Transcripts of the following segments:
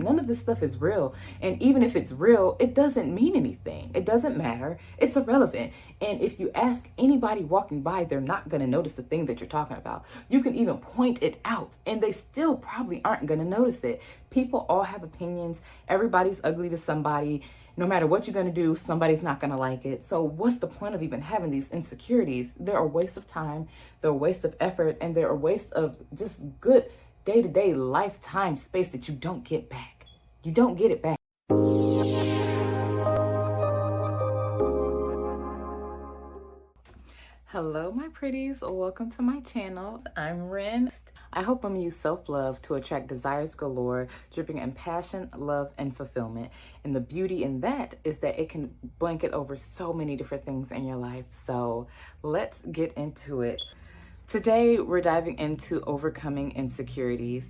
None of this stuff is real. And even if it's real, it doesn't mean anything. It doesn't matter. It's irrelevant. And if you ask anybody walking by, they're not going to notice the thing that you're talking about. You can even point it out and they still probably aren't going to notice it. People all have opinions. Everybody's ugly to somebody. No matter what you're going to do, somebody's not going to like it. So what's the point of even having these insecurities? They're a waste of time, they're a waste of effort, and they're a waste of just good day-to-day lifetime space that you don't get back. You don't get it back. Hello, my pretties. Welcome to my channel. I'm Ren. I hope I'm use self-love to attract desires galore, dripping in passion, love, and fulfillment. And the beauty in that is that it can blanket over so many different things in your life. So let's get into it. Today, we're diving into overcoming insecurities.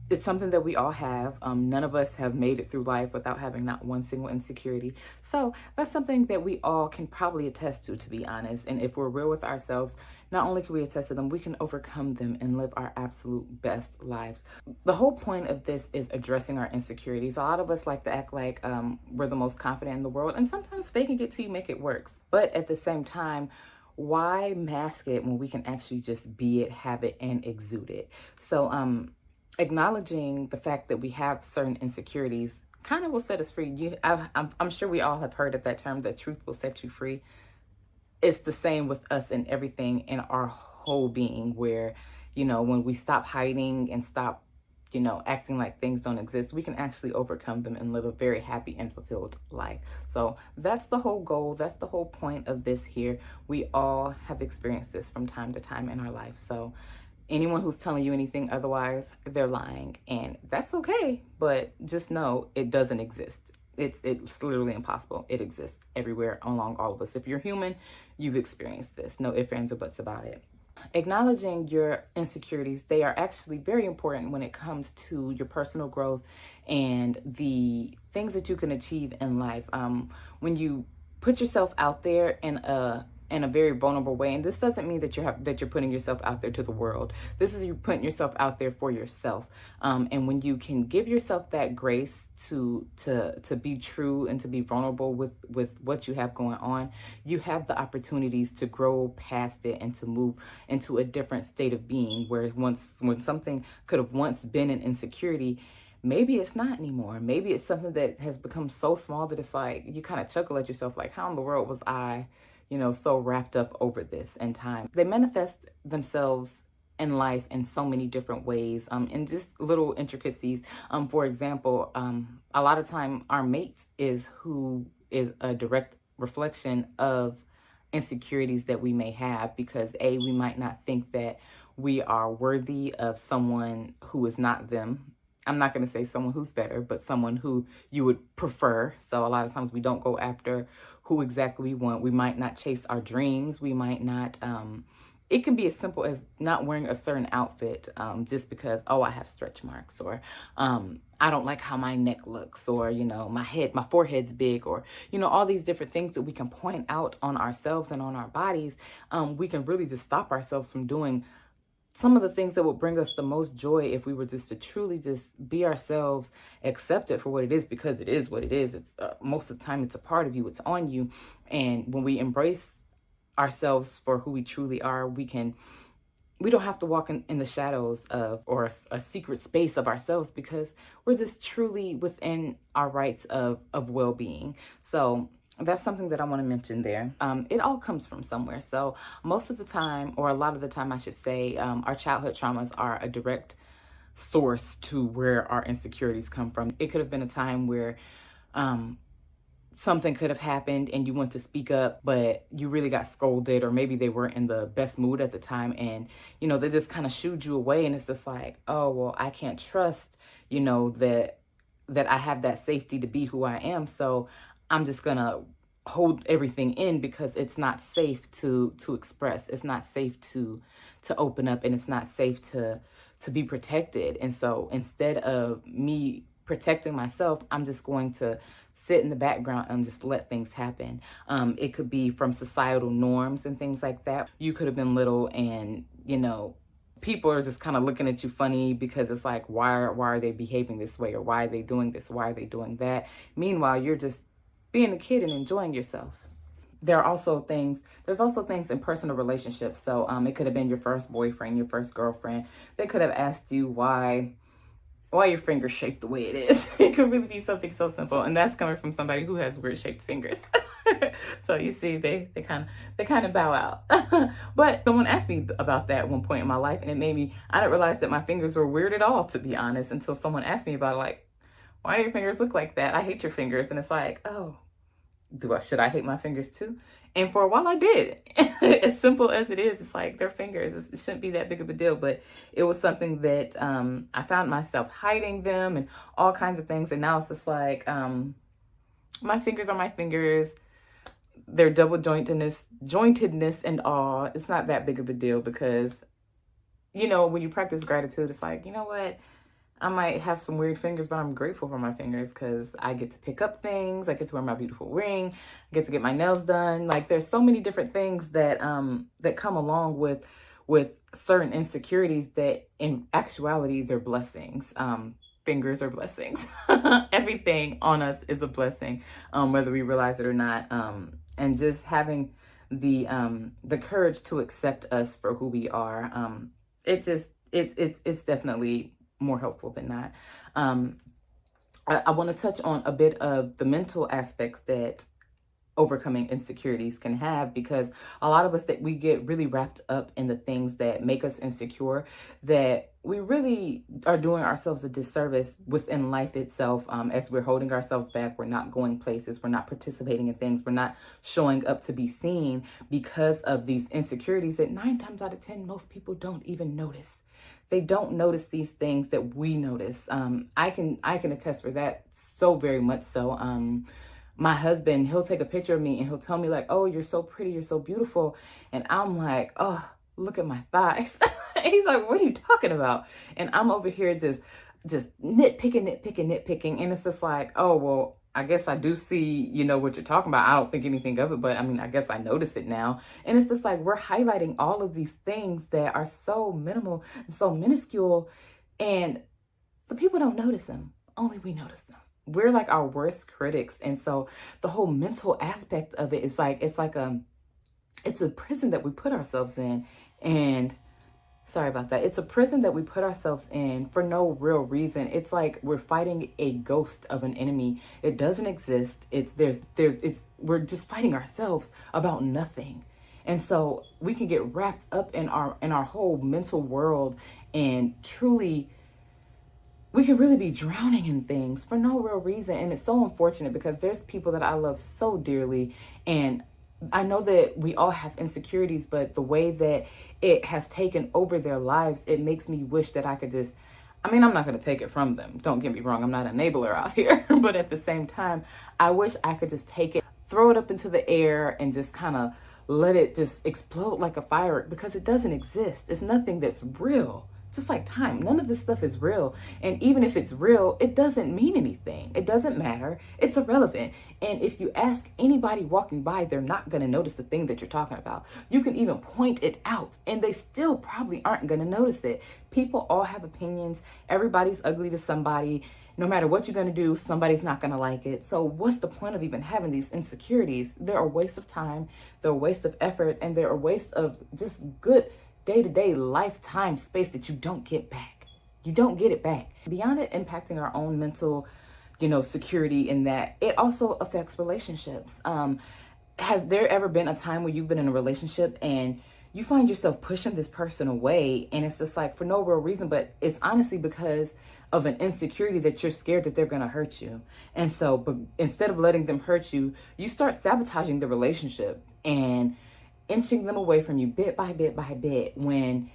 It's something that we all have. None of us have made it through life without having not one single insecurity. So that's something that we all can probably attest to be honest. And if we're real with ourselves, not only can we attest to them, we can overcome them and live our absolute best lives. The whole point of this is addressing our insecurities. A lot of us like to act like we're the most confident in the world, and sometimes faking it till you make it works. But at the same time, why mask it when we can actually just be it, have it, and exude it? So, acknowledging the fact that we have certain insecurities kind of will set us free. I'm sure we all have heard of that term, that truth will set you free. It's the same with us and everything in our whole being, where, when we stop hiding and stop, acting like things don't exist, we can actually overcome them and live a very happy and fulfilled life. So that's the whole goal. That's the whole point of this here. We all have experienced this from time to time in our life. So anyone who's telling you anything otherwise, they're lying, and that's okay. But just know it doesn't exist. It's literally impossible. It exists everywhere along all of us. If you're human, you've experienced this. No ifs, ands, or buts about it. Acknowledging your insecurities, they are actually very important when it comes to your personal growth and the things that you can achieve in life. When you put yourself out there in a very vulnerable way. And this doesn't mean that you're putting yourself out there to the world. This is you putting yourself out there for yourself. And when you can give yourself that grace to be true and to be vulnerable with what you have going on, you have the opportunities to grow past it and to move into a different state of being, where when something could have once been an insecurity, maybe it's not anymore. Maybe it's something that has become so small that it's like you kind of chuckle at yourself, like, how in the world was I so wrapped up over this in time? They manifest themselves in life in so many different ways, and just little intricacies. For example, a lot of time our mate is who is a direct reflection of insecurities that we may have, because we might not think that we are worthy of someone who is not them. I'm not going to say someone who's better, but someone who you would prefer. So a lot of times we don't go after who exactly we want. We might not chase our dreams. We might not, it can be as simple as not wearing a certain outfit just because, I have stretch marks, or I don't like how my neck looks, or, my forehead's big, or, all these different things that we can point out on ourselves and on our bodies. We can really just stop ourselves from doing some of the things that would bring us the most joy if we were just to truly just be ourselves, accept it for what it is, because it is what it is. It's most of the time it's a part of you, it's on you. And when we embrace ourselves for who we truly are, we don't have to walk in the shadows of, or a secret space of ourselves, because we're just truly within our rights of well-being. So that's something that I want to mention there. It all comes from somewhere. So most of the time, or a lot of the time I should say, our childhood traumas are a direct source to where our insecurities come from. It could have been a time where something could have happened and you went to speak up, but you really got scolded, or maybe they weren't in the best mood at the time, and they just kind of shooed you away. And it's just like, oh, well, I can't trust that I have that safety to be who I am. So I'm just gonna hold everything in, because it's not safe to express. It's not safe to open up, and it's not safe to be protected. And so instead of me protecting myself, I'm just going to sit in the background and just let things happen. It could be from societal norms and things like that. You could have been little and, people are just kind of looking at you funny because it's like, why are they behaving this way, or why are they doing this, why are they doing that? Meanwhile, you're just being a kid and enjoying yourself. There's also things in personal relationships. So it could have been your first boyfriend, your first girlfriend. They could have asked you why your fingers shaped the way it is. It could really be something so simple, and that's coming from somebody who has weird shaped fingers. So you see, they kind of bow out. But someone asked me about that at one point in my life, and I didn't realize that my fingers were weird at all, to be honest, until someone asked me about it, like, why do your fingers look like that? I hate your fingers. And it's like, oh, should I hate my fingers too? And for a while I did. As simple as it is, it's like, they're fingers. It shouldn't be that big of a deal. But it was something that I found myself hiding them and all kinds of things. And now it's just like, my fingers are my fingers. Their jointedness and all. It's not that big of a deal because, when you practice gratitude, it's like, you know what? I might have some weird fingers, but I'm grateful for my fingers because I get to pick up things. I get to wear my beautiful ring. I get to get my nails done. Like, there's so many different things that that come along with certain insecurities that in actuality they're blessings. Fingers are blessings. Everything on us is a blessing, whether we realize it or not. And just having the courage to accept us for who we are. It's definitely more helpful than not. I want to touch on a bit of the mental aspects that overcoming insecurities can have, because a lot of us, that we get really wrapped up in the things that make us insecure, that we really are doing ourselves a disservice within life itself. As we're holding ourselves back, we're not going places, we're not participating in things, we're not showing up to be seen because of these insecurities that 9 times out of 10 most people don't even notice. They don't notice these things that we notice. I can attest for that, so very much so. My husband, he'll take a picture of me and he'll tell me like, oh, you're so pretty, you're so beautiful. And I'm like, oh, look at my thighs. And he's like, what are you talking about? And I'm over here just nitpicking. And it's just like, oh, well, I guess I do see, what you're talking about. I don't think anything of it, but I mean, I guess I notice it now. And it's just like, we're highlighting all of these things that are so minimal and so minuscule, and the people don't notice them. Only we notice them. We're like our worst critics. And so the whole mental aspect of it is like, it's a prison that we put ourselves in. And sorry about that. It's a prison that we put ourselves in for no real reason. It's like we're fighting a ghost of an enemy. It doesn't exist. We're just fighting ourselves about nothing. And so we can get wrapped up in our whole mental world, and truly we can really be drowning in things for no real reason. And it's so unfortunate because there's people that I love so dearly, and I know that we all have insecurities, but the way that it has taken over their lives, it makes me wish that I could just, I'm not going to take it from them. Don't get me wrong. I'm not an enabler out here. But at the same time, I wish I could just take it, throw it up into the air, and just kind of let it just explode like a firework, because it doesn't exist. It's nothing that's real. Just like time, none of this stuff is real. And even if it's real, it doesn't mean anything. It doesn't matter. It's irrelevant. And if you ask anybody walking by, they're not going to notice the thing that you're talking about. You can even point it out, and they still probably aren't going to notice it. People all have opinions. Everybody's ugly to somebody. No matter what you're going to do, somebody's not going to like it. So what's the point of even having these insecurities? They're a waste of time. They're a waste of effort. And they're a waste of just good day-to-day lifetime space that you don't get back. You don't get it back. Beyond it impacting our own mental, security, in that it also affects relationships. Has there ever been a time where you've been in a relationship and you find yourself pushing this person away, and it's just like for no real reason, but it's honestly because of an insecurity that you're scared that they're going to hurt you. And so, but instead of letting them hurt you, you start sabotaging the relationship and inching them away from you bit by bit by bit, when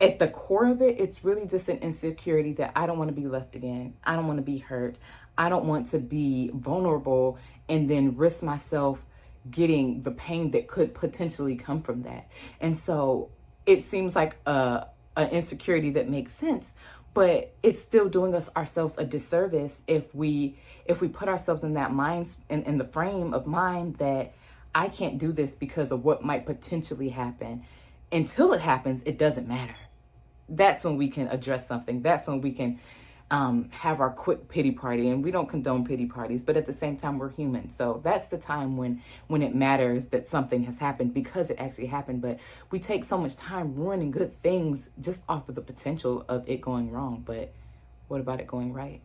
at the core of it, it's really just an insecurity that I don't want to be left again. I don't want to be hurt. I don't want to be vulnerable and then risk myself getting the pain that could potentially come from that. And so it seems like an insecurity that makes sense, but it's still doing ourselves a disservice if we put ourselves in that mind, in the frame of mind that I can't do this because of what might potentially happen. Until it happens, it doesn't matter. that's when we can address something. That's when we can have our quick pity party. And we don't condone pity parties, but at the same time, we're human. So that's the time when it matters that something has happened, because it actually happened. But we take so much time ruining good things just off of the potential of it going wrong. But what about it going right?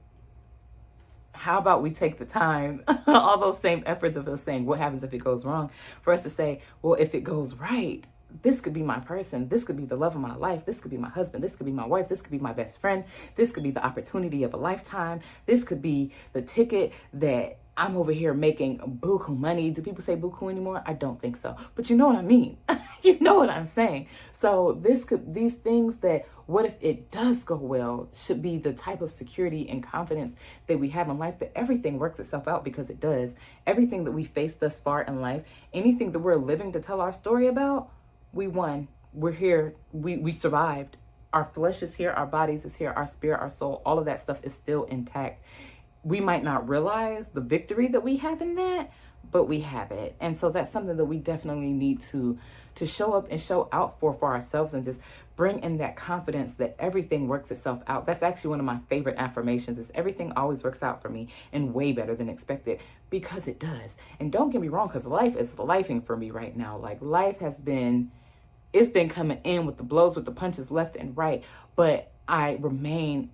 How about we take the time, all those same efforts of us saying, what happens if it goes wrong, for us to say, well, if it goes right, this could be my person. This could be the love of my life. This could be my husband. This could be my wife. This could be my best friend. This could be the opportunity of a lifetime. This could be the ticket that I'm over here making buku money. Do people say buku anymore? I don't think so. But you know what I mean. You know what I'm saying. So these things that, what if it does go well, should be the type of security and confidence that we have in life, that everything works itself out, because it does. Everything that we face thus far in life, anything that we're living to tell our story about, we won. We're here. We survived. Our flesh is here. Our bodies is here. Our spirit, our soul, all of that stuff is still intact. We might not realize the victory that we have in that, but we have it. And so that's something that we definitely need to show up and show out for ourselves, and just bring in that confidence that everything works itself out. That's actually one of my favorite affirmations, is everything always works out for me, and way better than expected, because it does. And don't get me wrong, because life is lifing for me right now. Like, life has been, it's been coming in with the blows, with the punches left and right, but I remain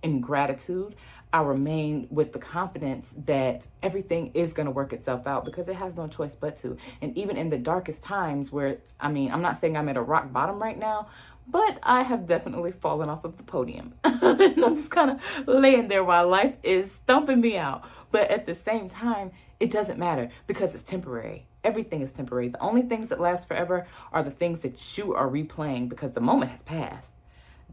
in gratitude. I remain with the confidence that everything is going to work itself out, because it has no choice but to. And even in the darkest times where, I'm not saying I'm at a rock bottom right now, but I have definitely fallen off of the podium. And I'm just kind of laying there while life is thumping me out. But at the same time, it doesn't matter, because it's temporary. Everything is temporary. The only things that last forever are the things that you are replaying, because the moment has passed.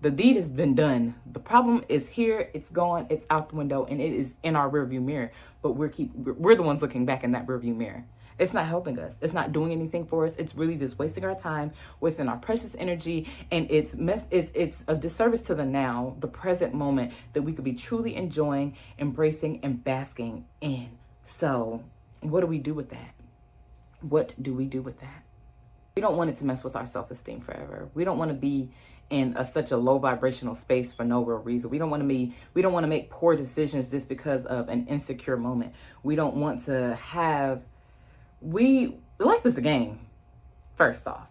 The deed has been done. The problem is here. It's gone. It's out the window, and it is in our rearview mirror. But we're the ones looking back in that rearview mirror. It's not helping us. It's not doing anything for us. It's really just wasting our time, wasting our precious energy, and it's a disservice to the now, the present moment that we could be truly enjoying, embracing, and basking in. So, what do we do with that? What do we do with that? We don't want it to mess with our self-esteem forever. We don't want to be in such a low vibrational space for no real reason. We don't want to make poor decisions just because of an insecure moment. We don't want to have, life is a game, first off.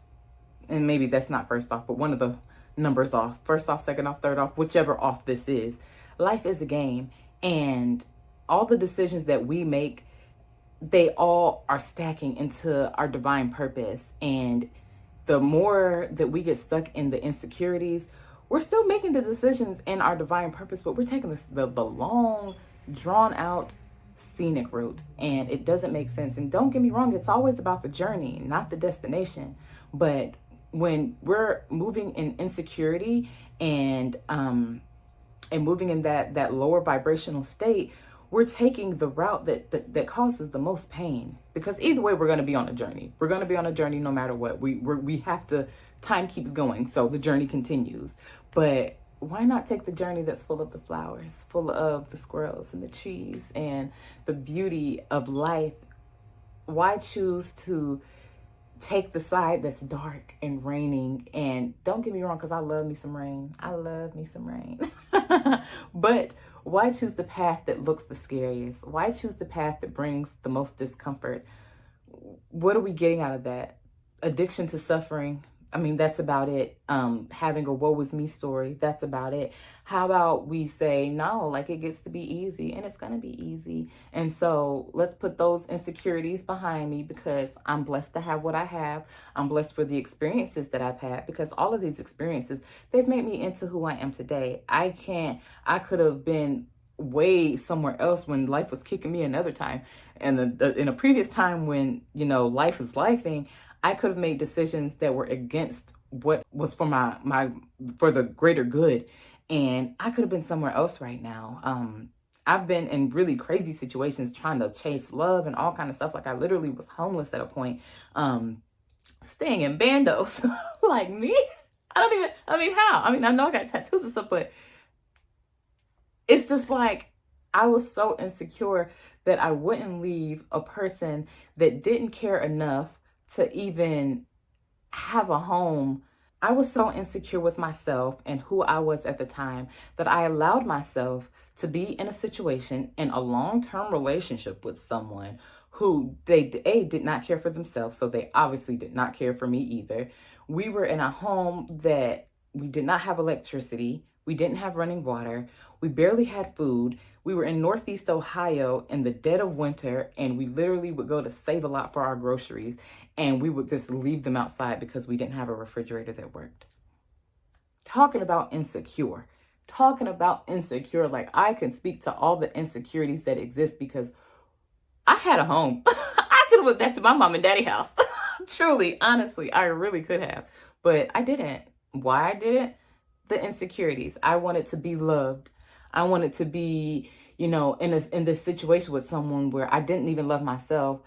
And maybe that's not first off, but one of the numbers off. First off, second off, third off, whichever off this is. Life is a game. And all the decisions that we make, they all are stacking into our divine purpose. And the more that we get stuck in the insecurities, we're still making the decisions in our divine purpose, but we're taking the long, drawn out, scenic route, and it doesn't make sense. And don't get me wrong, it's always about the journey, not the destination. But when we're moving in insecurity and moving in that lower vibrational state, we're taking the route that causes the most pain, because either way, we're going to be on a journey. We're going to be on a journey no matter what. We have to, time keeps going, so the journey continues. But why not take the journey that's full of the flowers, full of the squirrels and the trees and the beauty of life? Why choose to take the side that's dark and raining? And don't get me wrong, because I love me some rain. I love me some rain. But why choose the path that looks the scariest? Why choose the path that brings the most discomfort? What are we getting out of that? Addiction to suffering. That's about it. Having a woe is me story. That's about it. How about we say, no, like, it gets to be easy, and it's going to be easy. And so let's put those insecurities behind me, because I'm blessed to have what I have. I'm blessed for the experiences that I've had, because all of these experiences, they've made me into who I am today. I could have been way somewhere else when life was kicking me another time. And in a previous time when, life is lifing, I could have made decisions that were against what was for for the greater good. And I could have been somewhere else right now. I've been in really crazy situations trying to chase love and all kind of stuff. Like, I literally was homeless at a point, staying in bandos. Like, me? How? I know I got tattoos and stuff, but it's just like, I was so insecure that I wouldn't leave a person that didn't care enough to even have a home I was so insecure with myself and who I was at the time that I allowed myself to be in a situation in a long-term relationship with someone who they A did not care for themselves, so they obviously did not care for me either. We were in a home that we did not have electricity, we didn't have running water, we barely had food. We were in Northeast Ohio in the dead of winter, and we literally would go to Save a Lot for our groceries, and we would just leave them outside because we didn't have a refrigerator that worked. Talking about insecure. Talking about insecure. Like, I can speak to all the insecurities that exist because I had a home. I could have went back to my mom and daddy house. Truly, honestly, I really could have. But I didn't. Why I didn't? The insecurities. I wanted to be loved. I wanted to be, in this situation with someone where I didn't even love myself.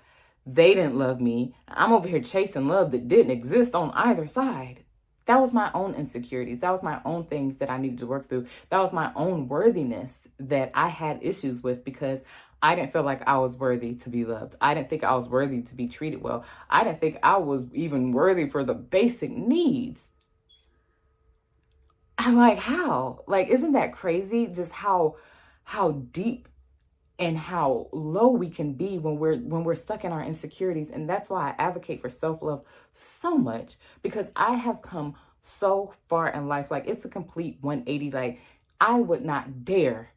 They didn't love me. I'm over here chasing love that didn't exist on either side. That was my own insecurities. That was my own things that I needed to work through. That was my own worthiness that I had issues with because I didn't feel like I was worthy to be loved. I didn't think I was worthy to be treated well. I didn't think I was even worthy for the basic needs. I'm like, how? Like, isn't that crazy? Just how deep and how low we can be when we're stuck in our insecurities. And that's why I advocate for self-love so much, because I have come so far in life. Like, it's a complete 180. Like, I would not dare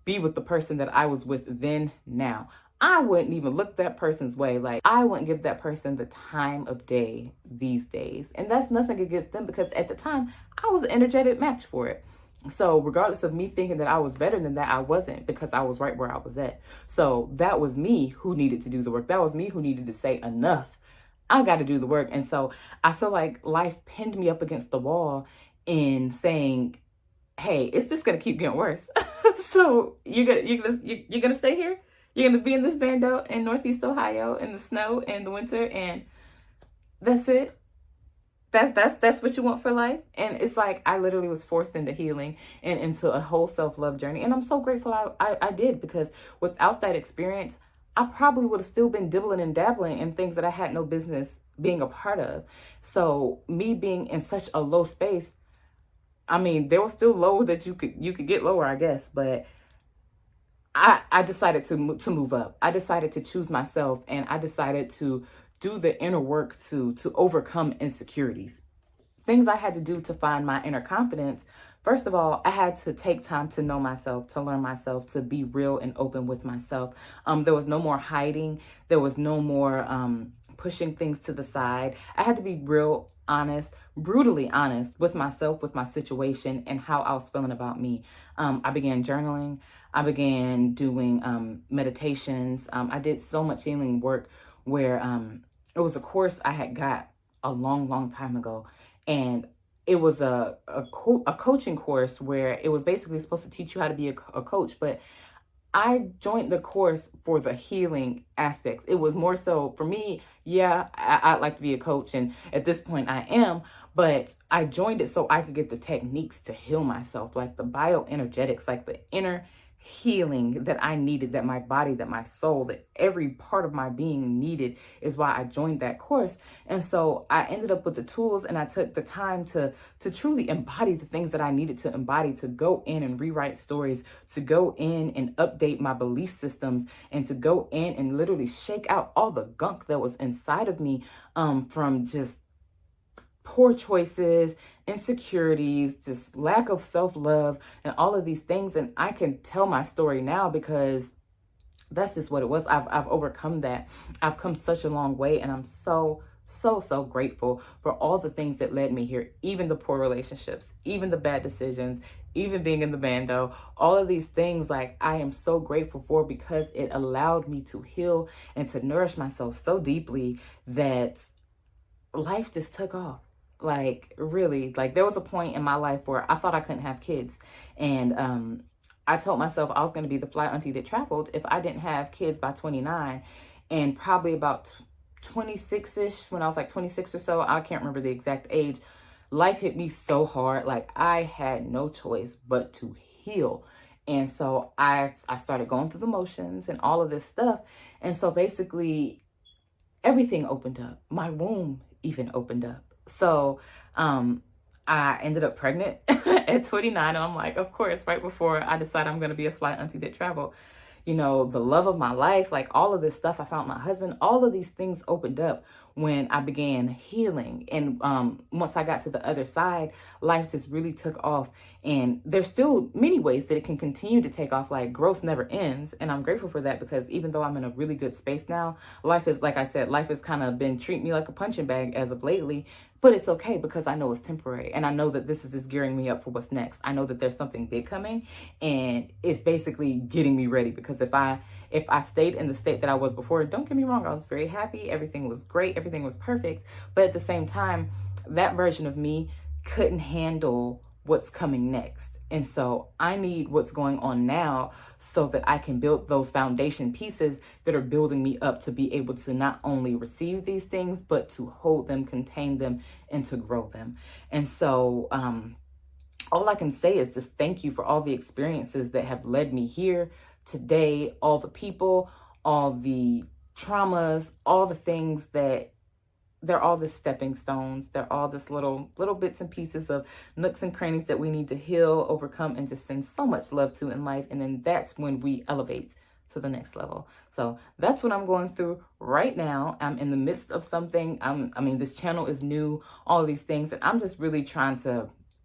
be with the person that I was with then now. I wouldn't even look that person's way. Like, I wouldn't give that person the time of day these days. And that's nothing against them, because at the time I was an energetic match for it. So regardless of me thinking that I was better than that, I wasn't, because I was right where I was at. So that was me who needed to do the work. That was me who needed to say enough. I got to do the work. And so I feel like life pinned me up against the wall in saying, hey, it's just gonna keep getting worse. So you're gonna stay here. You're gonna be in this bando in Northeast Ohio in the snow and the winter, and that's it. That's what you want for life. And it's like I literally was forced into healing and into a whole self-love journey. And I'm so grateful I did, because without that experience, I probably would have still been dibbling and dabbling in things that I had no business being a part of. So me being in such a low space, I mean, there was still low that you could get lower, I guess, but I decided to move up. I decided to choose myself, and I decided to do the inner work to overcome insecurities. Things I had to do to find my inner confidence. First of all, I had to take time to know myself, to learn myself, to be real and open with myself. There was no more hiding. There was no more pushing things to the side. I had to be real honest, brutally honest with myself, with my situation, and how I was feeling about me. I began journaling. I began doing meditations. I did so much healing work where it was a course I had got a long, long time ago. And it was a coaching course where it was basically supposed to teach you how to be a coach. But I joined the course for the healing aspects. It was more so for me, yeah, I'd like to be a coach. And at this point I am, but I joined it so I could get the techniques to heal myself, like the bioenergetics, like the inner healing that I needed, that my body, that my soul, that every part of my being needed, is why I joined that course. And so I ended up with the tools, and I took the time to truly embody the things that I needed to embody, to go in and rewrite stories, to go in and update my belief systems, and to go in and literally shake out all the gunk that was inside of me, from just poor choices, insecurities, just lack of self-love, and all of these things. And I can tell my story now because that's just what it was. I've overcome that. I've come such a long way, and I'm so grateful for all the things that led me here, even the poor relationships, even the bad decisions, even being in the bando, all of these things. Like, I am so grateful for, because it allowed me to heal and to nourish myself so deeply that life just took off. Like, really, like, there was a point in my life where I thought I couldn't have kids. And I told myself I was going to be the fly auntie that traveled if I didn't have kids by 29. And probably about 26-ish, when I was like 26 or so, I can't remember the exact age, life hit me so hard. Like, I had no choice but to heal. And so I started going through the motions and all of this stuff. And so basically everything opened up. My womb even opened up. So, I ended up pregnant at 29, and I'm like, of course, right before I decide I'm going to be a fly auntie that travel, the love of my life, like all of this stuff. I found my husband. All of these things opened up when I began healing. And once I got to the other side, life just really took off. And there's still many ways that it can continue to take off. Like growth never ends. And I'm grateful for that, because even though I'm in a really good space now, life is, like I said, life has kind of been treating me like a punching bag as of lately. But it's okay, because I know it's temporary. And I know that this is just gearing me up for what's next. I know that there's something big coming, and it's basically getting me ready. Because if I stayed in the state that I was before, don't get me wrong, I was very happy. Everything was great. Everything was perfect. But at the same time, that version of me couldn't handle what's coming next. And so I need what's going on now so that I can build those foundation pieces that are building me up to be able to not only receive these things, but to hold them, contain them, and to grow them. And so all I can say is just thank you for all the experiences that have led me here today, all the people, all the traumas, all the things that they're all just stepping stones. They're all just little bits and pieces of nooks and crannies that we need to heal, overcome, and just send so much love to in life. And then that's when we elevate to the next level. So that's what I'm going through right now. I'm in the midst of something. This channel is new, all of these things, and I'm just really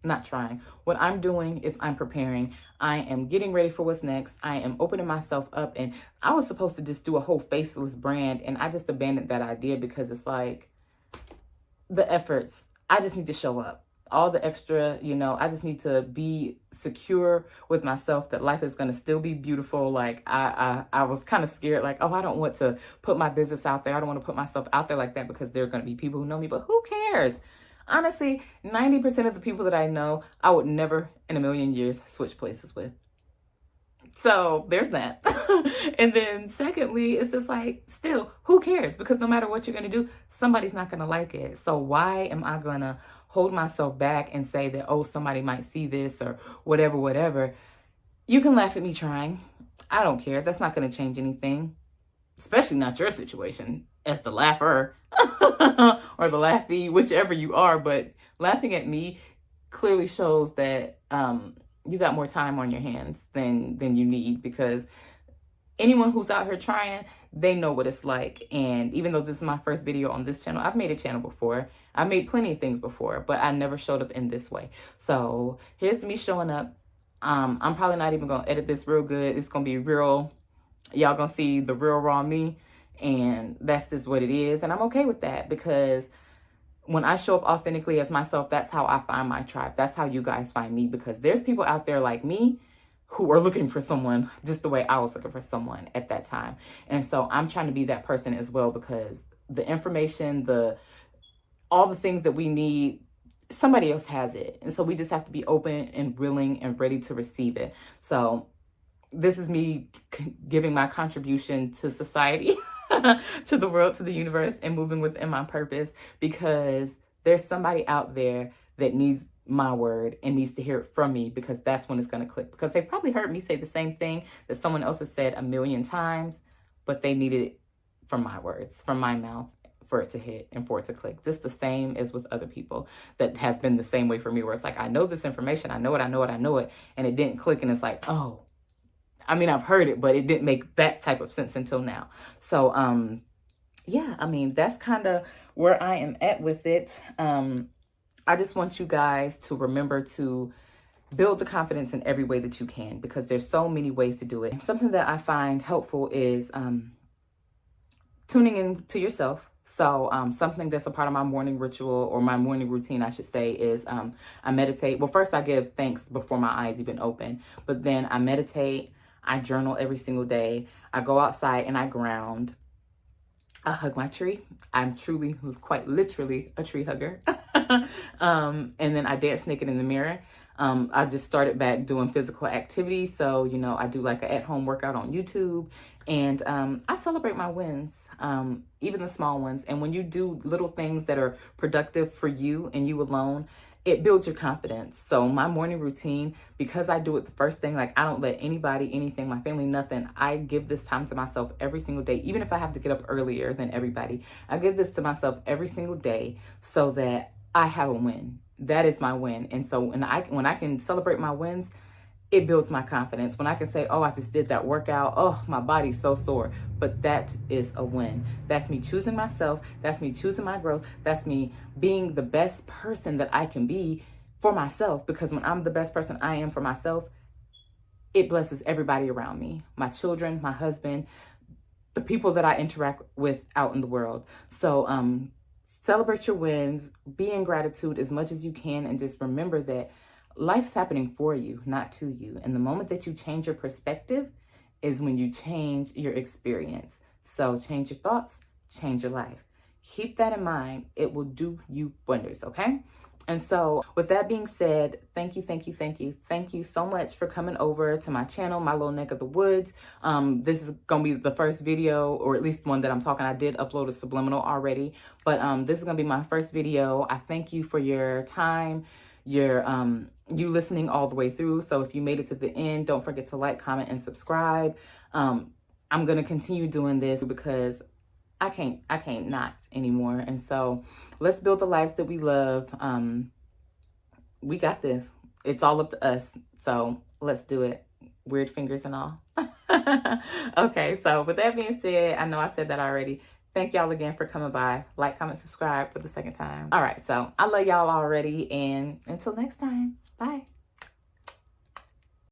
not trying. What I'm doing is I'm preparing. I am getting ready for what's next. I am opening myself up. And I was supposed to just do a whole faceless brand, and I just abandoned that idea because it's like, the efforts, I just need to show up. All the extra, I just need to be secure with myself that life is going to still be beautiful. Like I was kind of scared, like, oh, I don't want to put my business out there. I don't want to put myself out there like that, because there are going to be people who know me, but who cares? Honestly, 90% of the people that I know, I would never in a million years switch places with. So there's that. And then secondly, it's just like, still, who cares? Because no matter what you're going to do, somebody's not going to like it. So why am I going to hold myself back and say that, oh, somebody might see this or whatever. You can laugh at me trying. I don't care. That's not going to change anything, especially not your situation as the laugher or the laughy, whichever you are. But laughing at me clearly shows that you got more time on your hands than you need, because anyone who's out here trying, they know what it's like. And even though this is my first video on this channel, I've made a channel before. I made plenty of things before, but I never showed up in this way. So here's me showing up. I'm probably not even gonna edit this real good. It's gonna be real. Y'all gonna see the real raw me, and that's just what it is. And I'm okay with that, because when I show up authentically as myself, that's how I find my tribe. That's how you guys find me, because there's people out there like me who are looking for someone just the way I was looking for someone at that time. And so I'm trying to be that person as well, because the information, all the things that we need, somebody else has it. And so we just have to be open and willing and ready to receive it. So this is me giving my contribution to society, to the world, to the universe, and moving within my purpose, because there's somebody out there that needs my word and needs to hear it from me, because that's when it's going to click. Because they probably heard me say the same thing that someone else has said a million times, but they needed it from my words, from my mouth, for it to hit and for it to click. Just the same as with other people. That has been the same way for me, where it's like, I know this information, I know it, and it didn't click, and it's like, oh, I've heard it, but it didn't make that type of sense until now. So, yeah, that's kind of where I am at with it. I just want you guys to remember to build the confidence in every way that you can, because there's so many ways to do it. Something that I find helpful is tuning in to yourself. So something that's a part of my morning ritual, or my morning routine, I should say, is I meditate. Well, first I give thanks before my eyes even open, but then I meditate. I journal every single day. I go outside and I ground. I hug my tree. I'm truly, quite literally a tree hugger. And then I dance naked in the mirror. I just started back doing physical activity. So, I do like an at-home workout on YouTube, and I celebrate my wins, even the small ones. And when you do little things that are productive for you and you alone, it builds your confidence. So my morning routine, because I do it the first thing, like I don't let anybody, anything, my family, nothing. I give this time to myself every single day, even if I have to get up earlier than everybody. I give this to myself every single day, so that I have a win. That is my win. And so when I can celebrate my wins, it builds my confidence. When I can say, oh, I just did that workout. Oh, my body's so sore. But that is a win. That's me choosing myself. That's me choosing my growth. That's me being the best person that I can be for myself. Because when I'm the best person I am for myself, it blesses everybody around me, my children, my husband, the people that I interact with out in the world. So celebrate your wins, be in gratitude as much as you can, and just remember that life's happening for you, not to you. And the moment that you change your perspective is when you change your experience. So change your thoughts, change your life. Keep that in mind. It will do you wonders, okay? And so with that being said, thank you, thank you, thank you. Thank you so much for coming over to my channel, my little neck of the woods. This is going to be the first video, or at least one that I'm talking. I did upload a subliminal already, but this is going to be my first video. I thank you for your time, your you listening all the way through. So if you made it to the end, don't forget to like, comment, and subscribe. I'm going to continue doing this because I can't not anymore. And so let's build the lives that we love. We got this. It's all up to us. So let's do it. Weird fingers and all. Okay, so with that being said, I know I said that already. Thank y'all again for coming by. Like, comment, subscribe for the second time. All right, so I love y'all already. And until next time, bye.